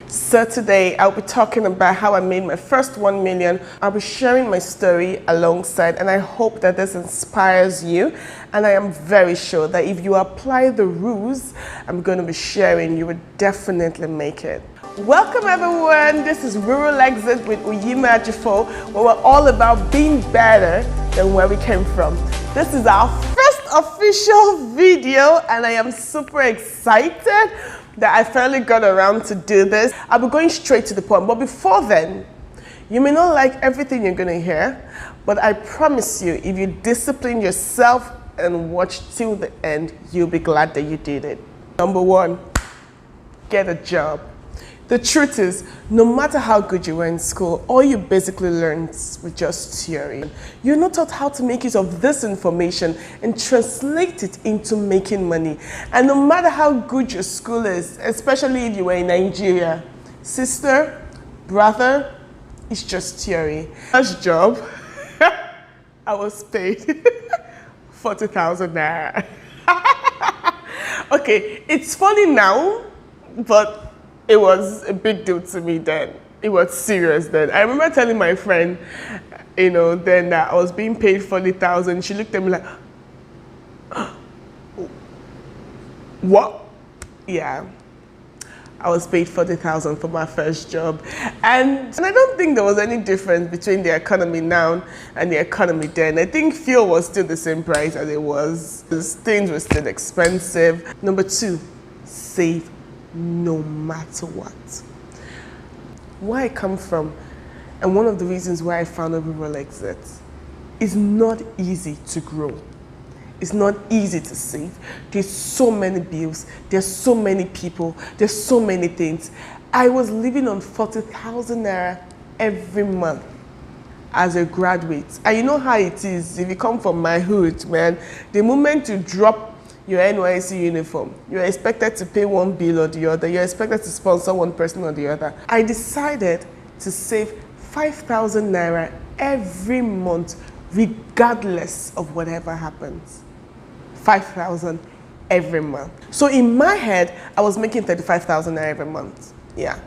So today I'll be talking about how I made my first 1 million. I'll be sharing my story alongside, and I hope that this inspires you. And I am very sure that if you apply the rules I'm going to be sharing, you will definitely make it. Welcome everyone, this is Rural Exit with Uyima Ajifo, where we're all about being better than where we came from. This is our first official video and I am super excited that I finally got around to do this. I'll be going straight to the point, but before then, you may not like everything you're gonna hear, but I promise you, if you discipline yourself and watch till the end, you'll be glad that you did it. Number one, get a job. The truth is, no matter how good you were in school, all you basically learned was just theory. You're not taught how to make use of this information and translate it into making money. And no matter how good your school is, especially if you were in Nigeria, sister, brother, it's just theory. First job, I was paid 40,000 Naira. Okay, it's funny now, but it was a big deal to me then. It was serious then. I remember telling my friend, then that I was being paid 40,000. She looked at me like, what? Yeah, I was paid 40,000 for my first job. And I don't think there was any difference between the economy now and the economy then. I think fuel was still the same price as it was. Things were still expensive. Number two, save no matter what. Where I come from, and one of the reasons why I founded Rural Exit, is not easy to grow. It's not easy to save. There's so many bills, there's so many people, there's so many things. I was living on 40,000 Naira every month as a graduate. And you know how it is, if you come from my hood, man, the moment you drop your NYC uniform, you're expected to pay one bill or the other, you're expected to sponsor one person or the other. I decided to save 5,000 Naira every month, regardless of whatever happens. 5,000 every month. So in my head, I was making 35,000 Naira every month. Yeah,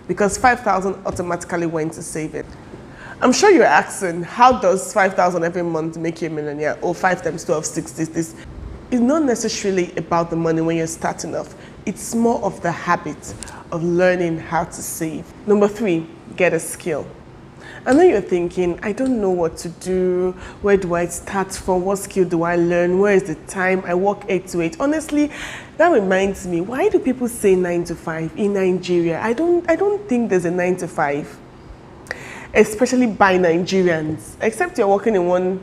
because 5,000 automatically went to save it. I'm sure you're asking, how does 5,000 every month make you a millionaire? Or 5 times 12, 60, this. It's not necessarily about the money when you're starting off. It's more of the habit of learning how to save. Number three, get a skill. I know you're thinking, I don't know what to do. Where do I start from? What skill do I learn? Where is the time? I work 8 to 8. Honestly, that reminds me, why do people say 9 to 5 in Nigeria? I don't think there's a 9 to 5, especially by Nigerians, except you're working in one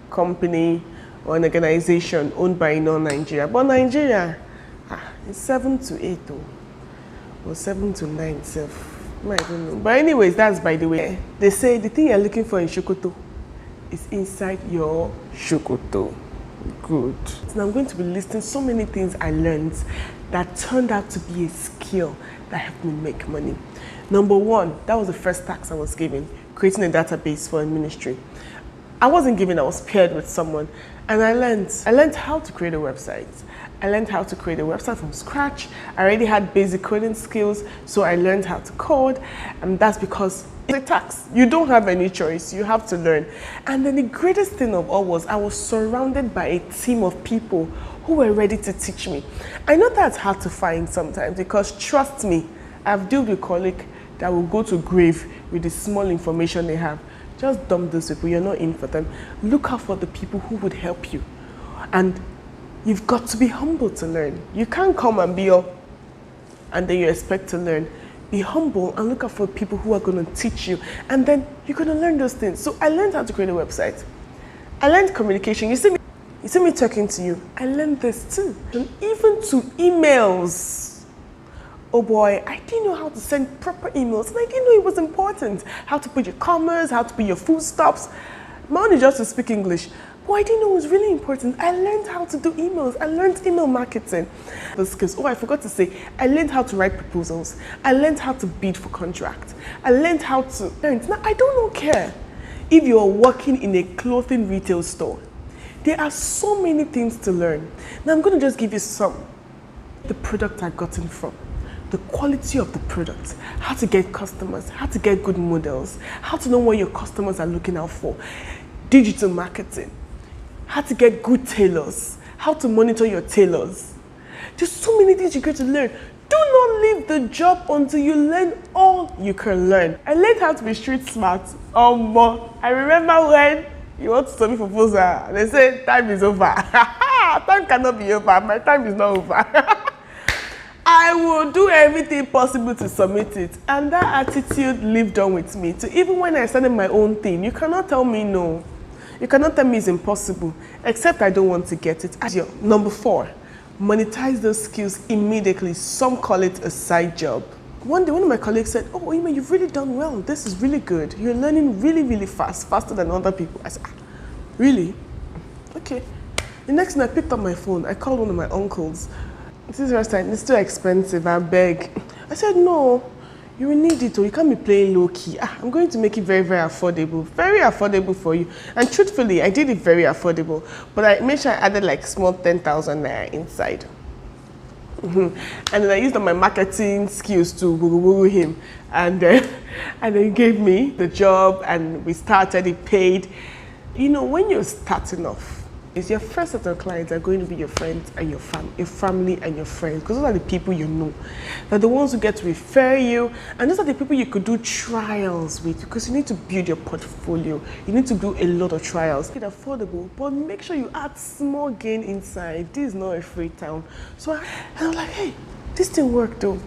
company or an organization owned by non-Nigeria. But Nigeria, it's 7 to 8 though, or 7 to 9 self. I don't know. But anyways, that's by the way. They say the thing you're looking for in Shokoto is inside your Shokoto. Good. So I'm going to be listing so many things I learned that turned out to be a skill that helped me make money. Number one, that was the first task I was given, creating a database for a ministry. I wasn't given, I was paired with someone, and I learned how to create a website. I learned how to create a website from scratch. I already had basic coding skills, so I learned how to code, and that's because it's a task. You don't have any choice, you have to learn. And then the greatest thing of all was I was surrounded by a team of people who were ready to teach me. I know that's hard to find sometimes because, trust me, I've dealt with colleagues that will go to grave with the small information they have. Just dump those people, you're not in for them. Look out for the people who would help you. And you've got to be humble to learn. You can't come and be up and then you expect to learn. Be humble and look out for people who are going to teach you. And then you're going to learn those things. So I learned how to create a website. I learned communication. You see me talking to you. I learned this too. And even to emails. Oh boy, I didn't know how to send proper emails, and I didn't know it was important. How to put your commas, how to put your full stops. My own is just to speak English, but I didn't know it was really important. I learned how to do emails. I learned email marketing. The skills. Oh, I forgot to say, I learned how to write proposals. I learned how to bid for contracts. I learned how to parent. Now, I don't care if you're working in a clothing retail store. There are so many things to learn. Now, I'm going to just give you some. The product I got in from. the quality of the product, how to get customers, how to get good models, how to know what your customers are looking out for, digital marketing, how to get good tailors, how to monitor your tailors. There's so many things you get to learn. Do not leave the job until you learn all you can learn. I learned how to be street smart. I remember when you want to submit proposal and they say time is over. Time cannot be over. My time is not over. I will do everything possible to submit it. And that attitude lived on with me. So even when I started my own thing, you cannot tell me no. You cannot tell me it's impossible, except I don't want to get it. Number 4, monetize those skills immediately. Some call it a side job. One day, one of my colleagues said, "Oh, Ime, you've really done well. This is really good. You're learning really, really fast, faster than other people." I said, "Really? Okay." The next night, I picked up my phone. I called one of my uncles. This restaurant, it's too expensive, I beg. I said, "No, you will need it, or you can't be playing low key. I'm going to make it very, very affordable for you." And truthfully, I did it very affordable, but I made sure I added like small 10,000 naira inside. And then I used on my marketing skills to woo him, and then he gave me the job, and we started. It paid. You know, when you're starting off, it's your first set of clients are going to be your friends and your family and your friends, because those are the people you know. They're the ones who get to refer you, and those are the people you could do trials with, because you need to build your portfolio. You need to do a lot of trials. It's affordable, but make sure you add small gain inside. This is not a free town. So I was like, hey, this thing worked though.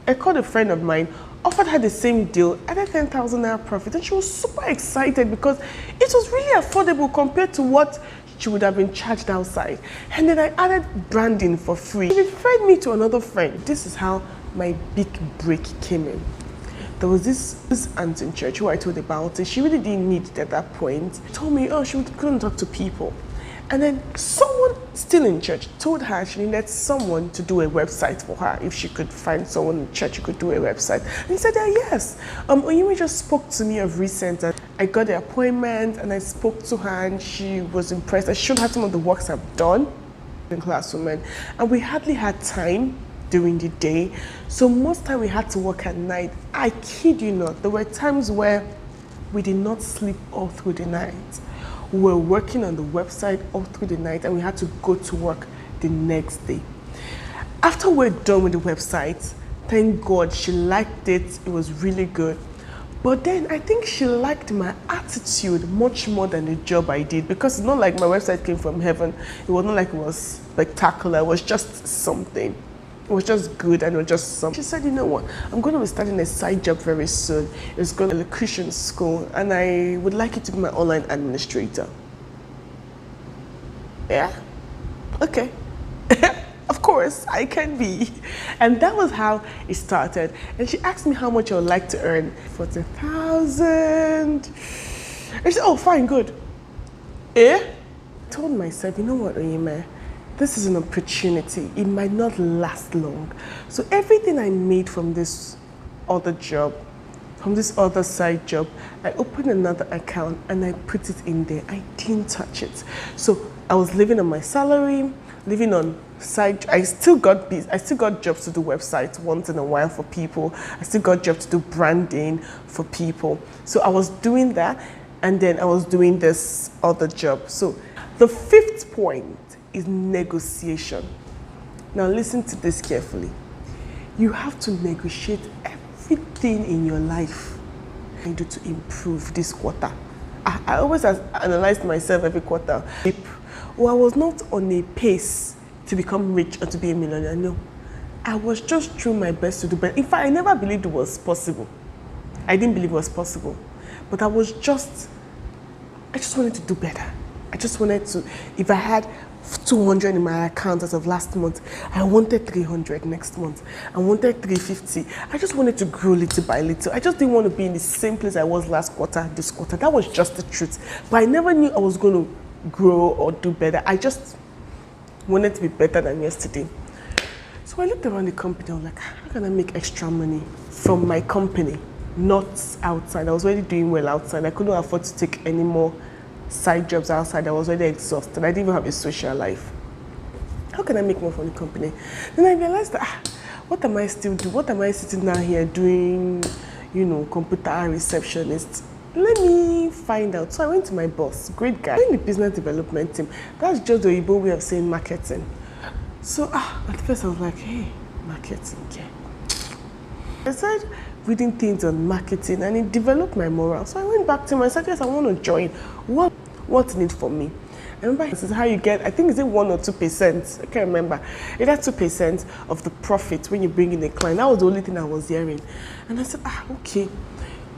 I called a friend of mine, offered her the same deal, added 10,000 naira profit, and she was super excited because it was really affordable compared to what she would have been charged outside. And then I added branding for free. She referred me to another friend. This is how my big break came in. There was this aunt in church who I told about it. She really didn't need it at that point. She told me, she couldn't talk to people. And then someone still in church told her she needed someone to do a website for her. If she could find someone in church who could do a website. And he said, yes. Oyinwe just spoke to me of recent. And I got the appointment and I spoke to her and she was impressed. I showed her some of the works I've done in Classwoman. And we hardly had time during the day. So most time we had to work at night. I kid you not, there were times where we did not sleep all through the night. We were working on the website all through the night and we had to go to work the next day. After we're done with the website, thank God she liked it. It was really good. But then I think she liked my attitude much more than the job I did, because it's not like my website came from heaven. It was not like it was spectacular. It was just something. It was just good and it was just something. She said, you know what, I'm going to be starting a side job very soon. It's going to be a Christian school and I would like you to be my online administrator. Yeah, okay. Of course, I can be. And that was how it started. And she asked me how much I would like to earn. 40,000. And she said, oh, fine, good. I told myself, you know what, Oyinme? This is an opportunity. It might not last long. So everything I made from this other job, from this other side job, I opened another account and I put it in there. I didn't touch it. So I was living on my salary, living on side. I still got jobs to do websites once in a while for people. I still got jobs to do branding for people. So I was doing that, and then I was doing this other job. So the 5th point is negotiation. Now listen to this carefully. You have to negotiate everything in your life you do to improve this quarter. I always analyzed myself every quarter. Well, I was not on a pace to become rich or to be a millionaire. No, I was just trying my best to do better. In fact, I never believed it was possible. I didn't believe it was possible, but I just wanted to do better. I just wanted to, if I had 200 in my account as of last month, I wanted 300 next month. I wanted 350. I just wanted to grow little by little. I just didn't want to be in the same place I was last quarter, this quarter. That was just the truth. But I never knew I was going to grow or do better. I just wanted to be better than yesterday. So I looked around the company. I was like, how can I make extra money from my company, not outside? I was already doing well outside. I couldn't afford to take any more side jobs outside. I was already exhausted. I didn't even have a social life. How can I make more from the company? Then I realized that what am I still doing? What am I sitting down here doing, you know, computer receptionist? Let me find out. So I went to my boss, great guy, in the business development team. That's just the Igbo way of saying marketing. So at first I was like, hey, marketing, yeah. I started reading things on marketing and it developed my morale. So I went back to him and said, yes, I want to join. What's in it for me? I remember this is how you get, I think is it 1 or 2%, I can't remember. It's 2% of the profit when you bring in a client. That was the only thing I was hearing. And I said, okay.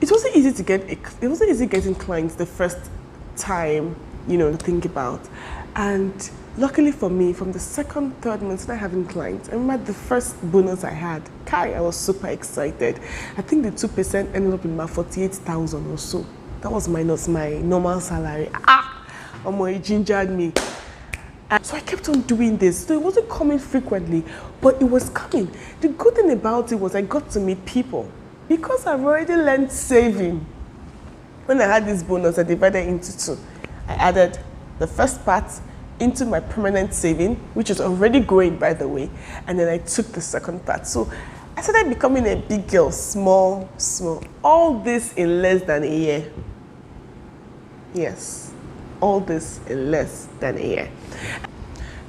It wasn't easy getting clients the first time, you know, to think about. And luckily for me, from the second, third month, started having clients. I remember the first bonus I had, I was super excited. I think the 2% ended up in about 48,000 or so. That was minus my normal salary. It gingered me. And so I kept on doing this. So it wasn't coming frequently, but it was coming. The good thing about it was I got to meet people. Because I've already learned saving. When I had this bonus, I divided into 2. I added the first part into my permanent saving, which is already growing, by the way, and then I took the second part. So I started becoming a big girl, small. All this in less than a year. Yes, all this in less than a year.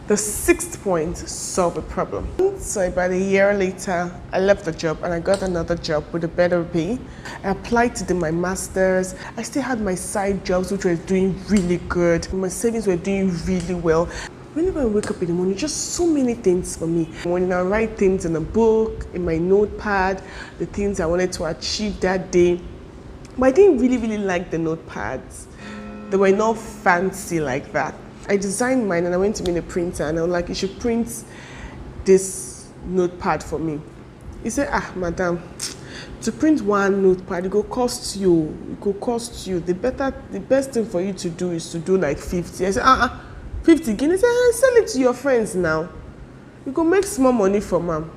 The 6th point, solve a problem. So about a year later, I left the job and I got another job with a better pay. I applied to do my master's. I still had my side jobs, which were doing really good. My savings were doing really well. Whenever I wake up in the morning, just so many things for me. When I write things in a book, in my notepad, the things I wanted to achieve that day. But I didn't really like the notepads. They were not fancy like that. I designed mine and I went to meet a printer and I was like, you should print this notepad for me. He said, madam, to print one notepad, it will cost you. The best thing for you to do is to do like 50. I said, 50 guinea? He said, sell it to your friends now. You can make small money from them.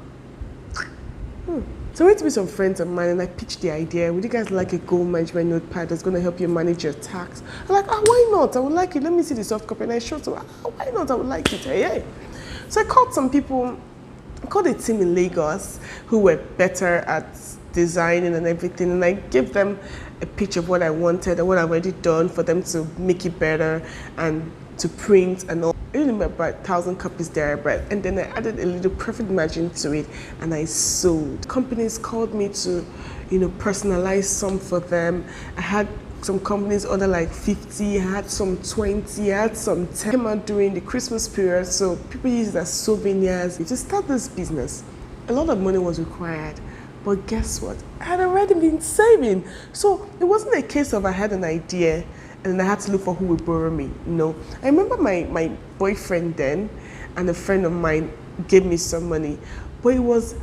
So I went to meet some friends of mine and I pitched the idea. Would you guys like a goal management notepad that's going to help you manage your tax? I'm like, why not? I would like it. Let me see the soft copy. And I showed them, why not? I would like it. Hey. So I called some people, I called a team in Lagos who were better at designing and everything. And I gave them a pitch of what I wanted and what I've already done for them to make it better and to print and all. I didn't about 1,000 copies there, and then I added a little profit margin to it and I sold. Companies called me to, personalize some for them. I had some companies order like 50, I had some 20, I had some 10. Came out during the Christmas period, so people use it as souvenirs. To start this business, a lot of money was required. But guess what? I had already been saving. So it wasn't a case of I had an idea and I had to look for who would borrow me. No. I remember my boyfriend then and a friend of mine gave me some money, but it was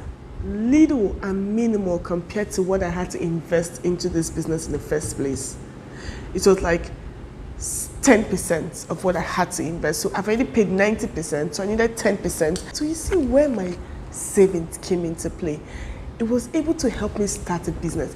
little and minimal compared to what I had to invest into this business in the first place. It was like 10% of what I had to invest. So I've already paid 90%, so I needed 10%. So you see where my savings came into play. It was able to help me start a business.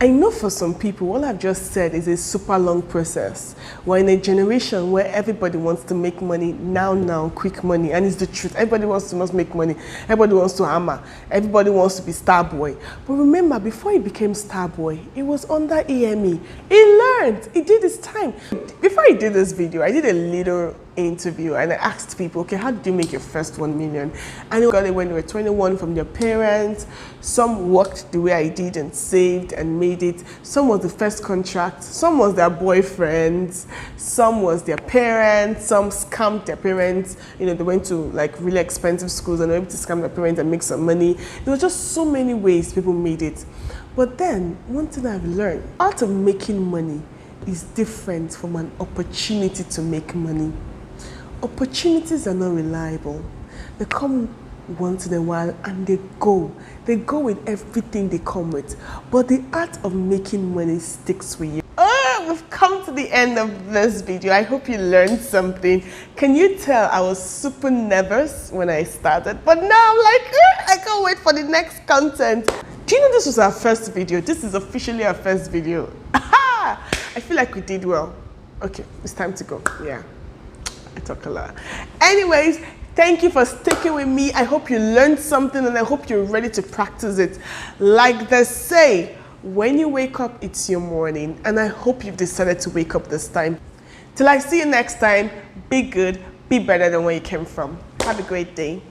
I know for some people, what I've just said is a super long process. We're in a generation where everybody wants to make money now, quick money, and it's the truth. Everybody wants to not make money. Everybody wants to hammer. Everybody wants to be star boy. But remember, before he became star boy, it was under AME. He learned. He did his time. Before I did this video, I did a little interview and I asked people, okay, how did you make your first 1 million? And they got it when they were 21 from their parents. Some worked the way I did and saved and made it. Some was the first contract. Some was their boyfriends. Some was their parents. Some scammed their parents. They went to like really expensive schools and were able to scam their parents and make some money. There was just so many ways people made it. But then one thing I've learned, art of making money is different from an opportunity to make money. Opportunities are not reliable. They come once in a while and they go. They go with everything they come with. But the art of making money sticks with you. We've come to the end of this video. I hope you learned something. Can you tell I was super nervous when I started? But now I'm like, I can't wait for the next content. Do you know this was our first video? This is officially our first video. I feel like we did well. Okay, it's time to go. Yeah. I talk a lot. Anyways, Thank you for sticking with me. I hope you learned something and I hope you're ready to practice it. Like they say, when you wake up, it's your morning. And I hope you've decided to wake up this time. Till I see you next time, be good, be better than where you came from. Have a great day.